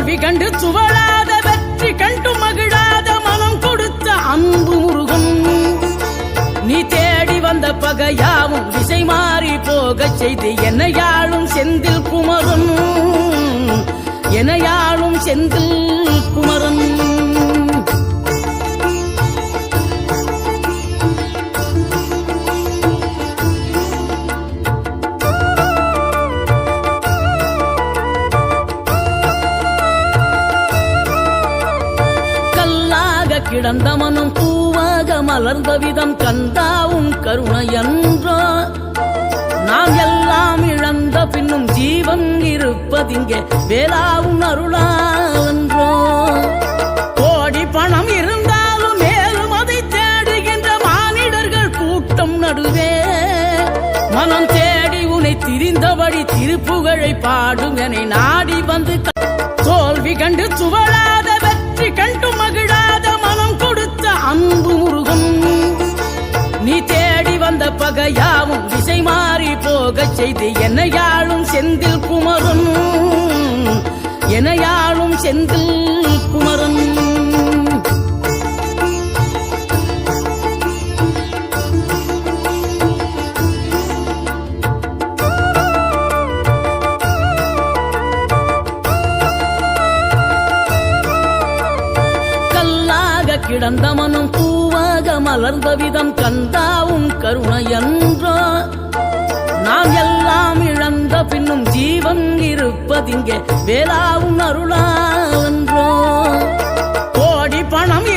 தோல்வி கண்டு சுவழாத வெற்றி கண்டு மகிழாத மனம் கொடுத்த அன்பு முருகன். நீ தேடி வந்த பகையாவும் திசை மாறி போகச் செய்து என்னையாளும் செந்தில் குமரன், என்னையாளும் செந்தில் குமரன். கிடந்த மனம் பூவாக மலர்ந்த விதம் கந்தாவும் கருணையன்றோ. நாம் எல்லாம் இழந்த பின்னும் ஜீவன் இருப்பதிங்கே வேளாவும் அருளான்றோ. கோடி பணம் இருந்தாலும் மேலும் அதை தேடுகின்ற மானிடர்கள் கூட்டம் நடுவே மனம் தேடி உனை திரிந்தபடி திருப்புகழை பாடும் என நாடி வந்து தோல்வி கண்டு சுவழாத வெற்றி கண்டு மகிழாத மனம் கொடுத்த அன்பு முருகன். நீ தேடி வந்த பகையாவும் திசை மாறி போகச் செய்து என்னையாளும் செந்தில் குமரன், என்னையாளும் செந்தில் குமரன். கிடந்த மனம் பூவாக மலர்ந்த விதம் கந்தாவும் கருணையன்றோ. நாம் எல்லாம் இழந்த பின்னும் ஜீவன் இருப்பதிங்கே வேளாவும் அருளான்றோ. கோடி பணம்